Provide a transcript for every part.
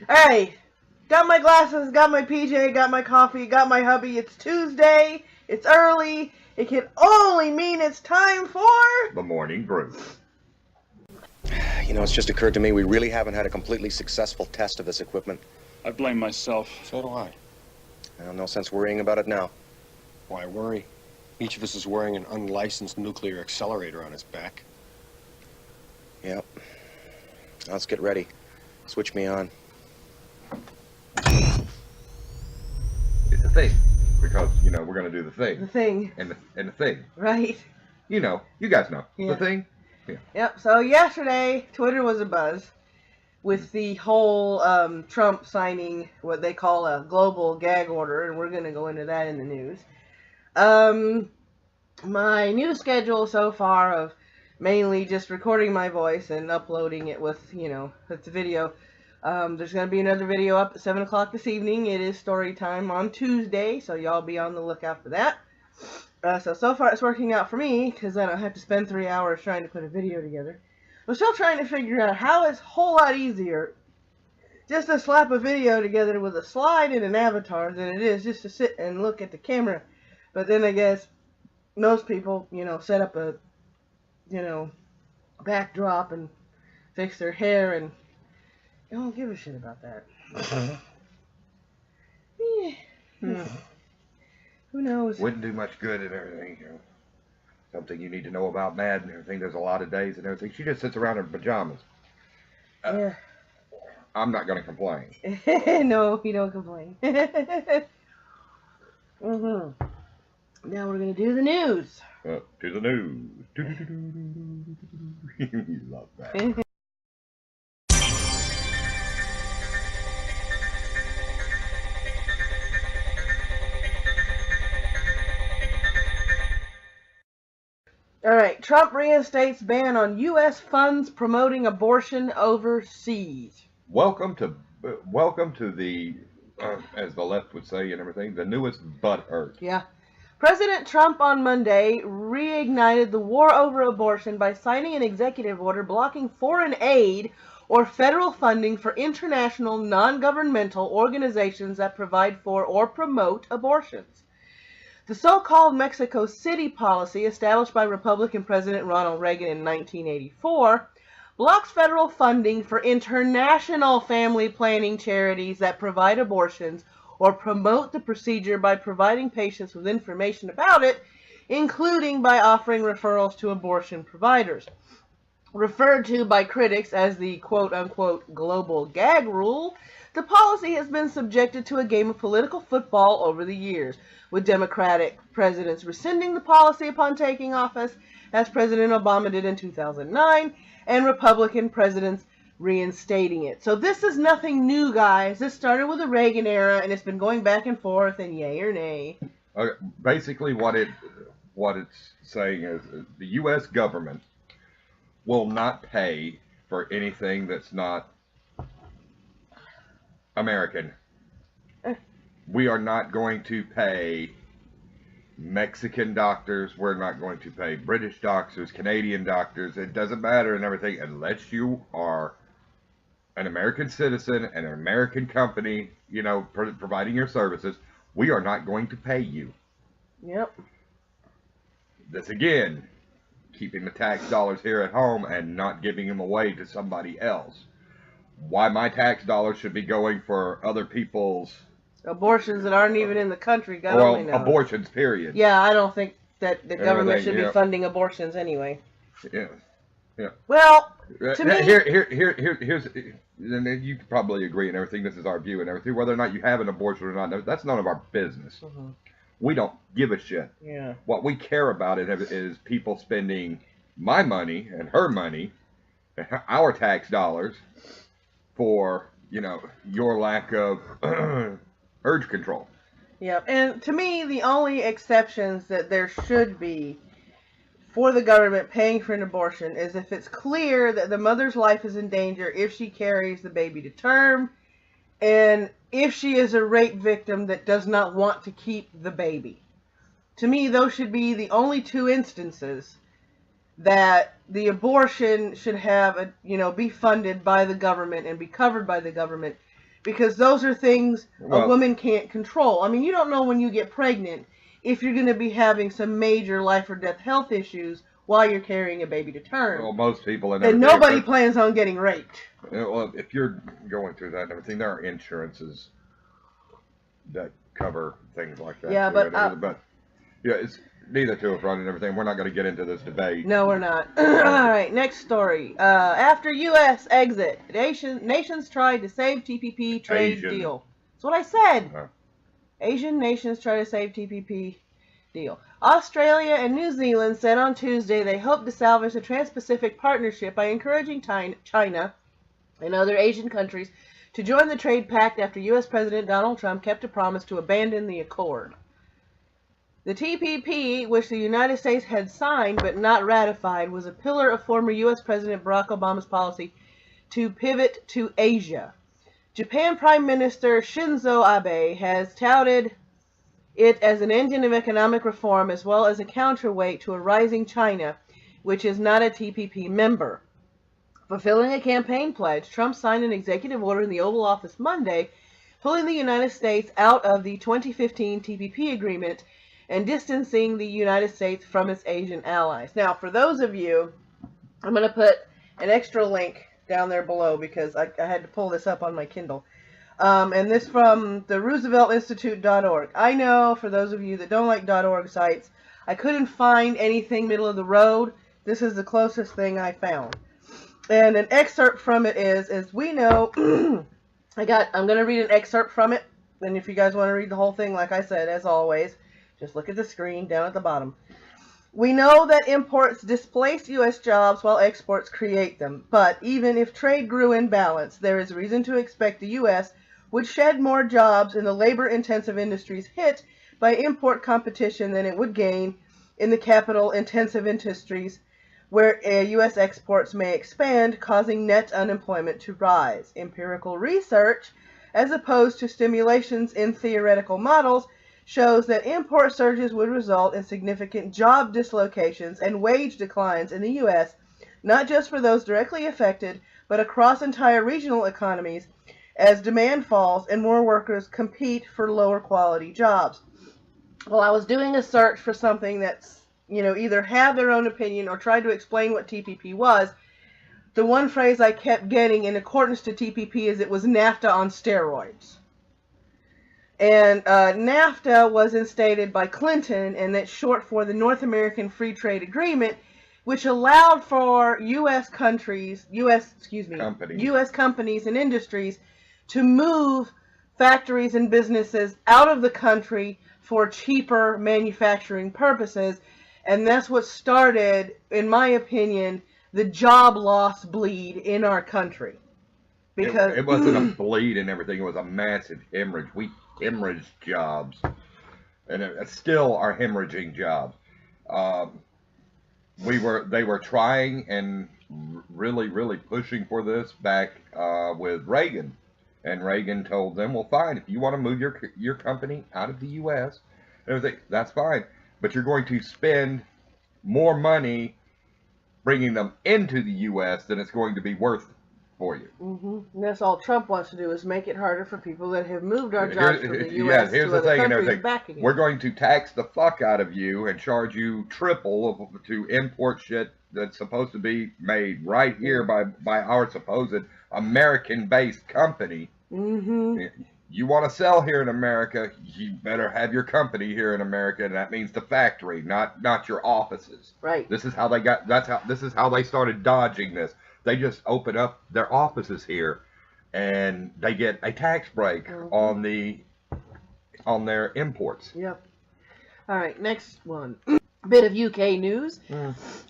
Hey, got my glasses, got my PJ, got my coffee, got my hubby. It's Tuesday. It's early. It can only mean it's time for The Morning Brew. You know, it's just occurred to me we really haven't had a completely successful test of this equipment. I blame myself. So do I. Well, no sense worrying about it now. Why worry? Each of us is wearing an unlicensed nuclear accelerator on his back. Yep. Let's get ready. Switch me on. It's a thing. Because, we're going to do the thing. the thing. And the thing. Right. You guys know. Yeah. The thing. Yeah. Yep. So yesterday, Twitter was abuzz with the whole Trump signing what they call a global gag order, and we're going to go into that in the news. My new schedule so far of mainly just recording my voice and uploading it with, with the video. There's going to be another video up at 7 o'clock this evening. It is story time on Tuesday, so y'all be on the lookout for that. So far it's working out for me, because I don't have to spend 3 hours trying to put a video together. I'm still trying to figure out how it's a whole lot easier just to slap a video together with a slide and an avatar than it is just to sit and look at the camera. But then I guess most people, set up a, backdrop and fix their hair, and I don't give a shit about that. Who knows? Wouldn't do much good and everything. Something you need to know about Mad and everything. There's a lot of days and everything. She just sits around in pajamas. Yeah. I'm not going to complain. No, you don't complain. Now we're going to do the news. To the news. You love that. Alright, Trump reinstates ban on U.S. funds promoting abortion overseas. Welcome to the, as the left would say and everything, the newest butthurt. Yeah. President Trump on Monday reignited the war over abortion by signing an executive order blocking foreign aid or federal funding for international non-governmental organizations that provide for or promote abortions. The so-called Mexico City policy, established by Republican President Ronald Reagan in 1984, blocks federal funding for international family planning charities that provide abortions or promote the procedure by providing patients with information about it, including by offering referrals to abortion providers. Referred to by critics as the quote-unquote global gag rule, the policy has been subjected to a game of political football over the years, with Democratic presidents rescinding the policy upon taking office, as President Obama did in 2009, and Republican presidents reinstating it. So this is nothing new, guys. This started with the Reagan era, and it's been going back and forth, and yay or nay. Basically, what it's saying is the U.S. government will not pay for anything that's not American. We are not going to pay Mexican doctors. We're not going to pay British doctors, Canadian doctors. It doesn't matter and everything unless you are an American citizen and an American company, providing your services. We are not going to pay you. Yep. This again, keeping the tax dollars here at home and not giving them away to somebody else. Why my tax dollars should be going for other people's Abortions that aren't even in the country, God only knows. Abortions, period. Yeah, I don't think that the government should be funding abortions anyway. Yeah. Well, to me, here's, and you could probably agree and everything. This is our view and everything. Whether or not you have an abortion or not, that's none of our business. Mm-hmm. We don't give a shit. Yeah. What we care about is people spending my money and her money, our tax dollars, for your lack of urge control. Yeah, and to me, the only exceptions that there should be for the government paying for an abortion is if it's clear that the mother's life is in danger if she carries the baby to term, and if she is a rape victim that does not want to keep the baby. To me, those should be the only two instances that the abortion should have, be funded by the government and be covered by the government. because those are things a Well- woman can't control. I mean, you don't know when you get pregnant if you're going to be having some major life or death health issues while you're carrying a baby to term. Well, most people and And everything. nobody plans on getting raped. Well, if you're going through that and everything, there are insurances that cover things like that. Yeah, too, but, and everything. But yeah, it's neither to us running and everything. We're not going to get into this debate. No, we're not. All right, next story. After U.S. exit, nations tried to save TPP trade Asian. deal. That's what I said. Oh. Asian nations try to save TPP deal. Australia and New Zealand said on Tuesday they hope to salvage the Trans-Pacific Partnership by encouraging China and other Asian countries to join the trade pact after U.S. President Donald Trump kept a promise to abandon the accord. The TPP, which the United States had signed but not ratified, was a pillar of former U.S. President Barack Obama's policy to pivot to Asia. Japan Prime Minister Shinzo Abe has touted it as an engine of economic reform as well as a counterweight to a rising China, which is not a TPP member. Fulfilling a campaign pledge, Trump signed an executive order in the Oval Office Monday, pulling the United States out of the 2015 TPP agreement and distancing the United States from its Asian allies. Now, for those of you, I'm going to put an extra link down there below because I had to pull this up on my Kindle. And this from the RooseveltInstitute.org. I know, for those of you that don't like .org sites, I couldn't find anything middle of the road. This is the closest thing I found. And an excerpt from it is, as we know, I'm going to read an excerpt from it. And if you guys want to read the whole thing, like I said, as always, just look at the screen down at the bottom. We know that imports displace U.S. jobs while exports create them. But even if trade grew in balance, there is reason to expect the U.S. would shed more jobs in the labor-intensive industries hit by import competition than it would gain in the capital-intensive industries where U.S. exports may expand, causing net unemployment to rise. Empirical research, as opposed to stimulations in theoretical models, shows that import surges would result in significant job dislocations and wage declines in the U.S., not just for those directly affected, but across entire regional economies, as demand falls and more workers compete for lower quality jobs. Well, I was doing a search for something that's, either had their own opinion or tried to explain what TPP was. The one phrase I kept getting in accordance to TPP is it was NAFTA on steroids. And NAFTA was instated by Clinton, and that's short for the North American Free Trade Agreement, which allowed for U.S. companies and industries to move factories and businesses out of the country for cheaper manufacturing purposes. And that's what started, in my opinion, the job loss bleed in our country. Because it wasn't a bleed and everything. It was a massive hemorrhage. We hemorrhaged jobs. And it still are hemorrhaging jobs. They were trying and really, really pushing for this back with Reagan. And Reagan told them, well, fine, if you want to move your company out of the U.S., everything, that's fine. But you're going to spend more money bringing them into the U.S. than it's going to be worth for you. And that's all Trump wants to do is make it harder for people that have moved our jobs from the U.S. Here's to the other thing countries back again. We're going to tax the fuck out of you and charge you triple to import shit that's supposed to be made right here by our supposed American-based company. You want to sell here in America, you better have your company here in America, and that means the factory, not your offices. Right. This is how they started dodging this. They just open up their offices here, and they get a tax break on their imports. Yep. All right, next one. Bit of UK news.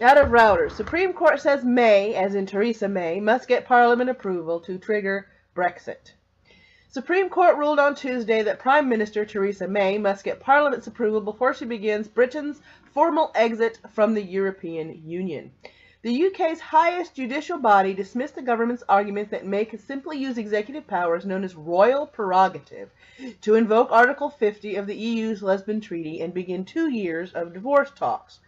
Out of Reuters, Supreme Court says May, as in Teresa May, must get Parliament approval to trigger Brexit. Supreme Court ruled on Tuesday that Prime Minister Teresa May must get Parliament's approval before she begins Britain's formal exit from the European Union. The UK's highest judicial body dismissed the government's argument that May could simply use executive powers known as royal prerogative to invoke Article 50 of the EU's Lisbon Treaty and begin 2 years of divorce talks.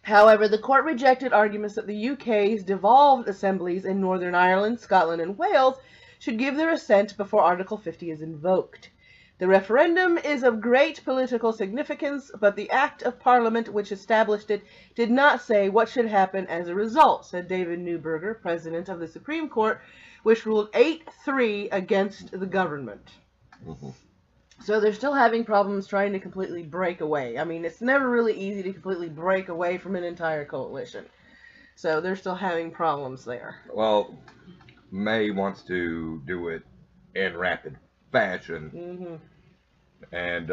However, the court rejected arguments that the UK's devolved assemblies in Northern Ireland, Scotland, and Wales should give their assent before Article 50 is invoked. The referendum is of great political significance, but the Act of Parliament which established it did not say what should happen as a result, said David Neuberger, President of the Supreme Court, which ruled 8-3 against the government. Mm-hmm. So they're still having problems trying to completely break away. I mean, it's never really easy to completely break away from an entire coalition. So they're still having problems there. Well, May wants to do it in rapid fashion. Mm-hmm. And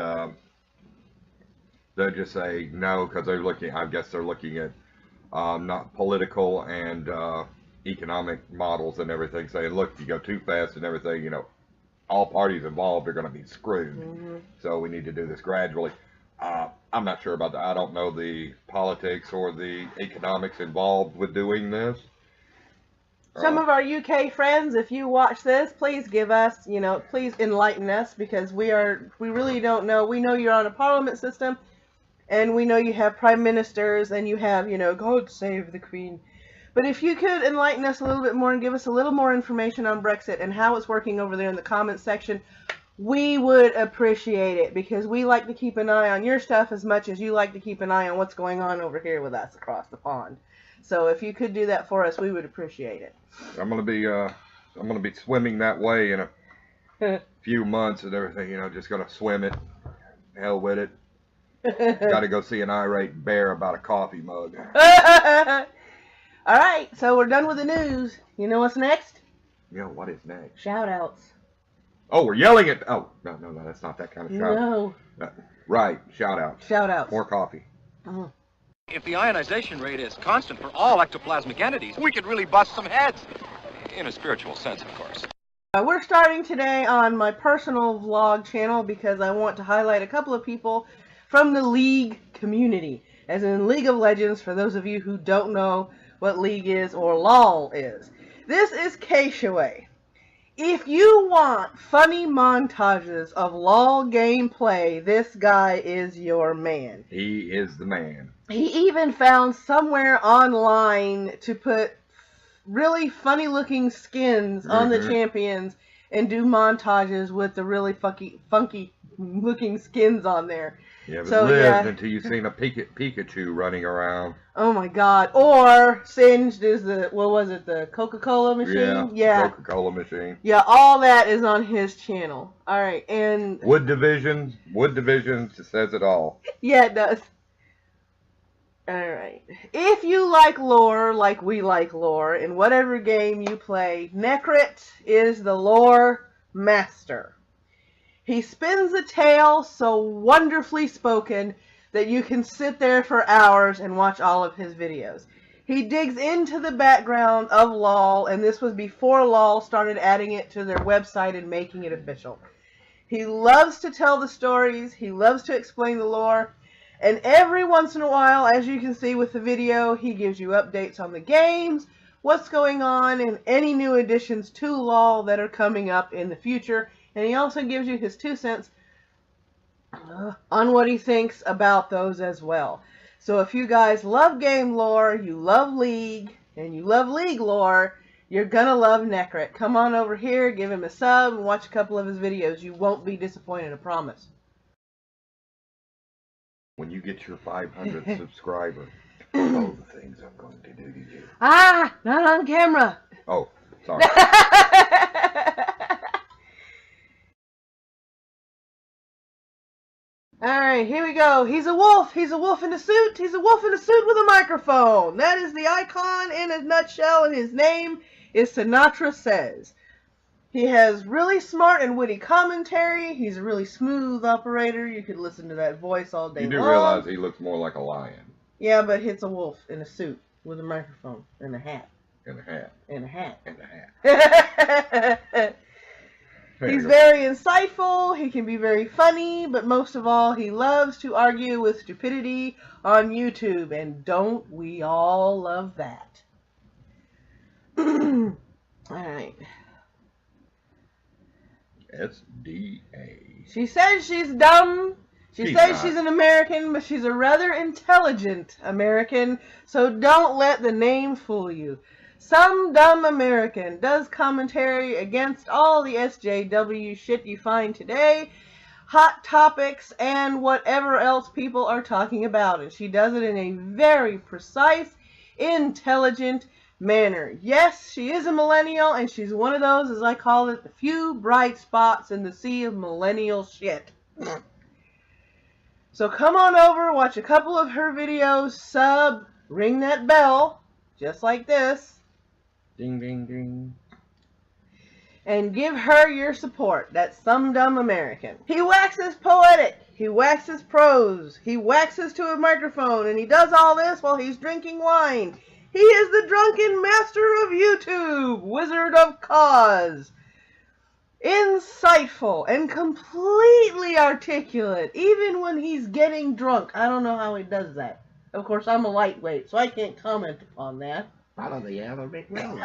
they'll just say no because they're looking, I guess they're looking at not political and economic models and everything, saying, look, if you go too fast and everything, you know, all parties involved are going to be screwed. Mm-hmm. So we need to do this gradually. I'm not sure about that. I don't know the politics or the economics involved with doing this. Some of our UK friends, if you watch this, please give us, please enlighten us, because we really don't know. We know you're on a parliament system, and we know you have prime ministers, and you have, God save the Queen. But if you could enlighten us a little bit more and give us a little more information on Brexit and how it's working over there in the comments section, we would appreciate it, because we like to keep an eye on your stuff as much as you like to keep an eye on what's going on over here with us across the pond. So if you could do that for us, we would appreciate it. I'm gonna be swimming that way in a few months and everything. Just gonna swim it. Hell with it. Got to go see an irate bear about a coffee mug. All right, so we're done with the news. You know what's next? What is next? Shout outs. Oh, we're yelling at. Oh, no, that's not that kind of shout. No. Right, shout outs. Shout outs. More coffee. Uh-huh. If the ionization rate is constant for all ectoplasmic entities, we could really bust some heads. In a spiritual sense, of course. We're starting today on my personal vlog channel because I want to highlight a couple of people from the League community. As in League of Legends, for those of you who don't know what League is or LOL is. This is Keishaway. If you want funny montages of LOL gameplay, this guy is your man. He is the man. He even found somewhere online to put really funny looking skins on the champions and do montages with the really funky looking skins on there. Yeah, but lived until you've seen a Pikachu running around. Oh my God. Or Singed is the Coca-Cola machine? Yeah. Coca-Cola machine. Yeah, all that is on his channel. Alright, and Wood Division says it all. Yeah, it does. Alright. If you like lore, like we like lore, in whatever game you play, Necrit is the lore master. He spins a tale so wonderfully spoken that you can sit there for hours and watch all of his videos. He digs into the background of LOL, and this was before LOL started adding it to their website and making it official. He loves to tell the stories, he loves to explain the lore, and every once in a while, as you can see with the video, he gives you updates on the games, what's going on, and any new additions to LOL that are coming up in the future. And he also gives you his 2 cents on what he thinks about those as well. So if you guys love game lore, you love League, and you love League lore, you're gonna love Necrit. Come on over here, give him a sub, and watch a couple of his videos. You won't be disappointed, I promise. When you get your 500th subscriber, all the things I'm going to do to you. Ah, not on camera. Oh, sorry. Alright, here we go. He's a wolf. He's a wolf in a suit. He's a wolf in a suit with a microphone. That is the icon in a nutshell, and his name is Sinatra Says. He has really smart and witty commentary. He's a really smooth operator. You could listen to that voice all day long. You do realize he looks more like a lion. Yeah, but it's a wolf in a suit with a microphone and a hat. And a hat. And a hat. And a hat. He's very insightful, he can be very funny, but most of all, he loves to argue with stupidity on YouTube, and don't we all love that? Alright. SDA. She says she's dumb. She says not. She's an American, but she's a rather intelligent American, so don't let the name fool you. Some dumb American does commentary against all the SJW shit you find today, hot topics, and whatever else people are talking about. And she does it in a very precise, intelligent manner. Yes, she is a millennial, and she's one of those, as I call it, the few bright spots in the sea of millennial shit. So come on over, watch a couple of her videos, sub, ring that bell, just like this. Ding, ding, ding. And give her your support. That's Some Dumb American. He waxes poetic. He waxes prose. He waxes to a microphone. And he does all this while he's drinking wine. He is the drunken master of YouTube. Wizard of Cause. Insightful and completely articulate. Even when he's getting drunk. I don't know how he does that. Of course, I'm a lightweight, so I can't comment upon that. Follow the yellow brick road.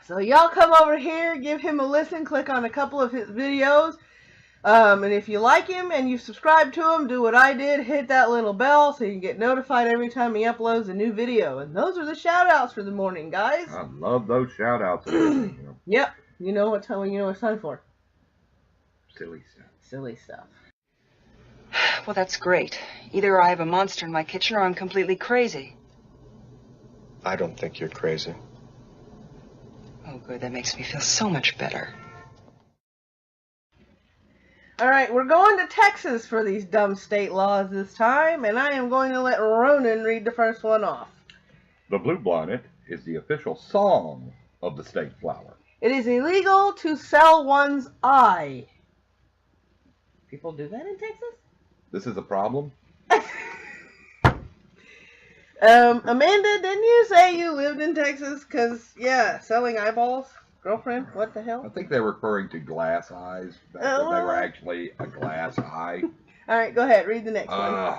So y'all come over here, give him a listen, click on a couple of his videos. And if you like him and you subscribe to him, do what I did, hit that little bell so you can get notified every time he uploads a new video. And those are the shout outs for the morning, guys. I love those shout outs. Yep. You know what it's time for. Silly stuff. Silly stuff. Well, that's great. Either I have a monster in my kitchen or I'm completely crazy. I don't think you're crazy. Oh, good. That makes me feel so much better. Alright, we're going to Texas for these dumb state laws this time, and I am going to let Ronan read the first one off. The bluebonnet is the official song of the state flower. It is illegal to sell one's eye. People do that in Texas? This is a problem? Amanda, didn't you say you lived in Texas? Because, yeah, selling eyeballs? Girlfriend? What the hell? I think they're referring to glass eyes. Back when they were actually a glass eye. Alright, go ahead. Read the next one.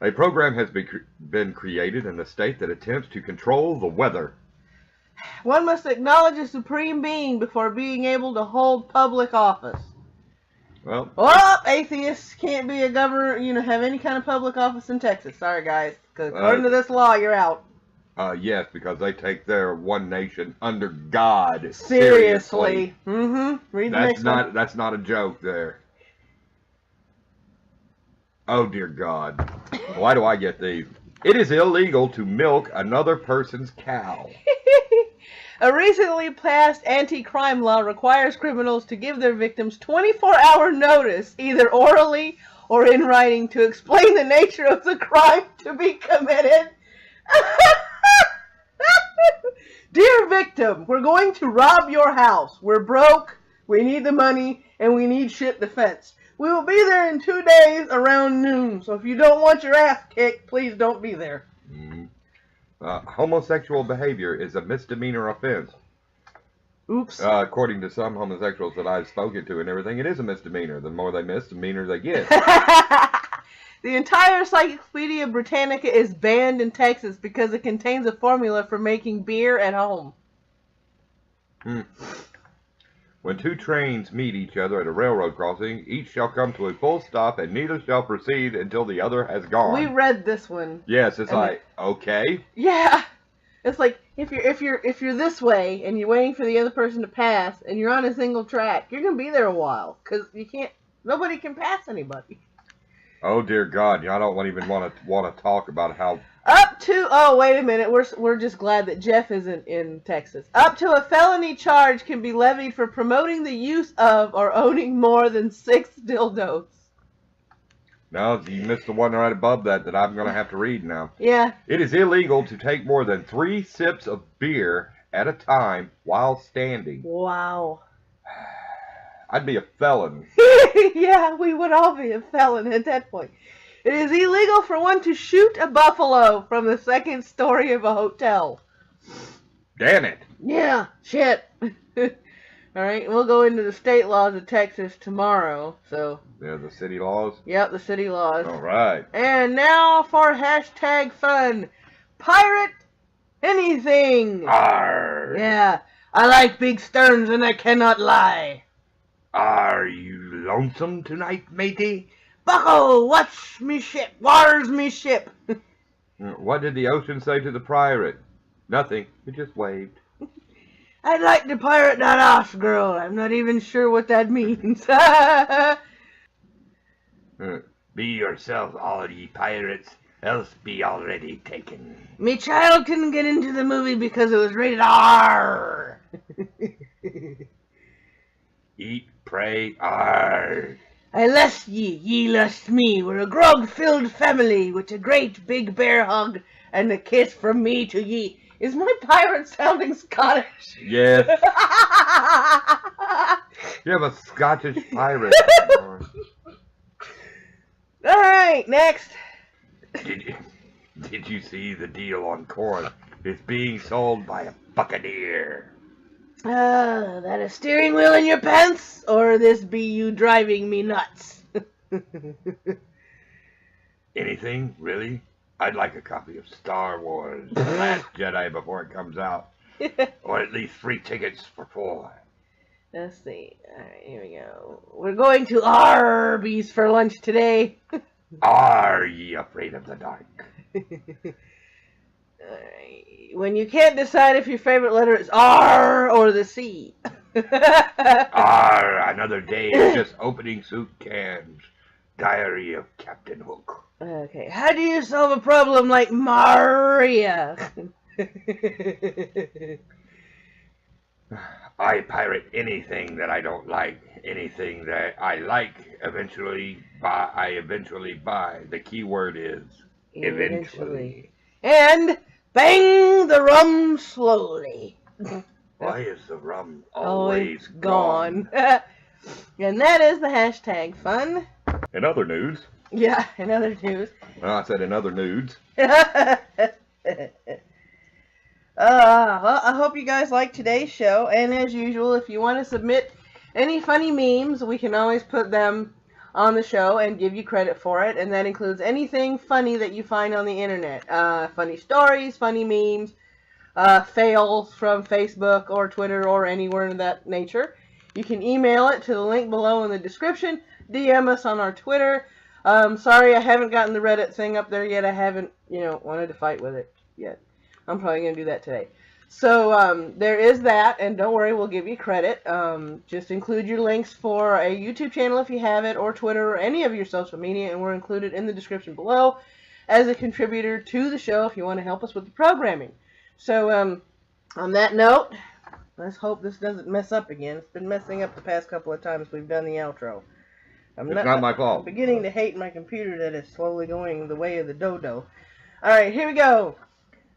A program has been created in the state that attempts to control the weather. One must acknowledge a supreme being before being able to hold public office. Well, atheists can't be a governor, have any kind of public office in Texas. Sorry, guys. Because according to this law, you're out. Yes, because they take their one nation under God seriously. Mm-hmm. Read the next one. That's not a joke there. Oh, dear God. Why do I get these? It is illegal to milk another person's cow. A recently passed anti-crime law requires criminals to give their victims 24-hour notice, either orally or in writing, to explain the nature of the crime to be committed. Dear victim, we're going to rob your house. We're broke, we need the money, and we need shit defense. We will be there in 2 days around noon, so if you don't want your ass kicked, please don't be there. Homosexual behavior is a misdemeanor offense. Oops. According to some homosexuals that I've spoken to and everything, it is a misdemeanor. The more they misdemeanor they get. The entire Encyclopedia Britannica is banned in Texas because it contains a formula for making beer at home. When two trains meet each other at a railroad crossing, each shall come to a full stop and neither shall proceed until the other has gone. We read this one. Yes, it's like, okay. Yeah. It's like if you're this way and you're waiting for the other person to pass and you're on a single track, you're going to be there a while cuz nobody can pass anybody. Oh dear God, I don't even want to talk about how wait a minute, we're just glad that Jeff isn't in Texas. Up to a felony charge can be levied for promoting the use of or owning more than 6 dildos. No, you missed the one right above that I'm going to have to read now. Yeah. It is illegal to take more than 3 sips of beer at a time while standing. Wow. I'd be a felon. Yeah, we would all be a felon at that point. It is illegal for one to shoot a buffalo from the 2nd story of a hotel. Damn it. Yeah, shit. Alright, we'll go into the state laws of Texas tomorrow, so. Yeah, the city laws? Yep, the city laws. Alright. And now for hashtag fun. Pirate anything. Arr. Yeah, I like big sterns and I cannot lie. Are you lonesome tonight, matey? Bucko, watch me ship. Where's me ship? What did the ocean say to the pirate? Nothing. It just waved. I'd like to pirate that ass girl. I'm not even sure what that means. Be yourselves, all ye pirates, else be already taken. Me child couldn't get into the movie because it was rated R. Eat, pray, arr. I lust ye, ye lust me. We're a grog-filled family with a great big bear hug and a kiss from me to ye. Is my pirate sounding Scottish? Yes. You have a Scottish pirate. Alright, next. Did you see the deal on corn? It's being sold by a buccaneer. That a steering wheel in your pants? Or this be you driving me nuts? Anything, really? I'd like a copy of Star Wars, The Last Jedi before it comes out. Or at least free tickets for 4. Let's see. Alright, here we go. We're going to Arby's for lunch today. Are ye afraid of the dark? Alright. When you can't decide if your favorite letter is R or the C. Another day of just opening soup cans. Diary of Captain Hook. Okay, how do you solve a problem like Maria? I pirate anything that I don't like. Anything that I like, I eventually buy. The key word is eventually. And bang the rum slowly. Why is the rum always gone? And that is the hashtag fun. In other news. Yeah, in other news. Well, I said in other nudes. Well, I hope you guys liked today's show. And as usual, if you want to submit any funny memes, we can always put them on the show and give you credit for it. And that includes anything funny that you find on the internet. Funny stories, funny memes, fails from Facebook or Twitter or anywhere of that nature. You can email it to the link below in the description. DM us on our Twitter. Sorry I haven't gotten the Reddit thing up there yet. I haven't, wanted to fight with it yet. I'm probably going to do that today. So, there is that, and don't worry, we'll give you credit. Just include your links for a YouTube channel if you have it, or Twitter, or any of your social media, and we're included in the description below as a contributor to the show if you want to help us with the programming. So, on that note, let's hope this doesn't mess up again. It's been messing up the past couple of times we've done the outro. It's not my fault. I'm beginning to hate my computer that is slowly going the way of the dodo. Alright, here we go.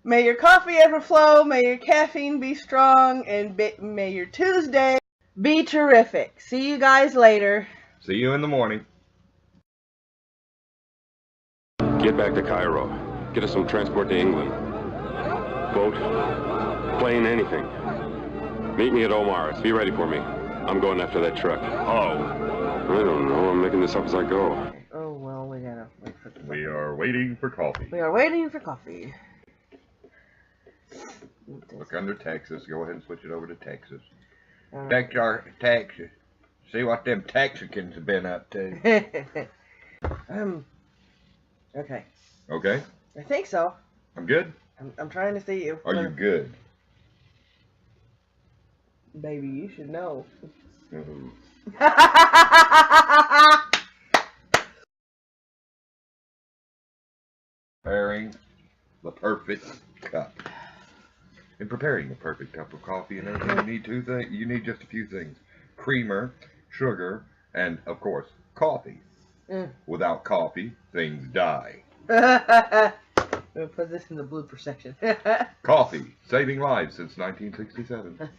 May your coffee ever flow, may your caffeine be strong, and may your Tuesday be terrific. See you guys later. See you in the morning. Get back to Cairo. Get us some transport to England. Boat, plane, anything. Meet me at Omar's. Be ready for me. I'm going after that truck. Oh. I don't know. I'm making this up as I go. Oh, well, we gotta wait for the... We are waiting for coffee. We are waiting for coffee. Look under Texas. Go ahead and switch it over to Texas. Right. Texas. See what them Texicans have been up to. Okay. Okay? I think so. I'm good? I'm trying to see you. Are you good? Baby, you should know. Mhm. Preparing the perfect cup. In preparing the perfect cup of coffee and everything, you need two things. You need just a few things: creamer, sugar, and of course, coffee. Without coffee, things die. We'll put this in the blooper section. Coffee, saving lives since 1967.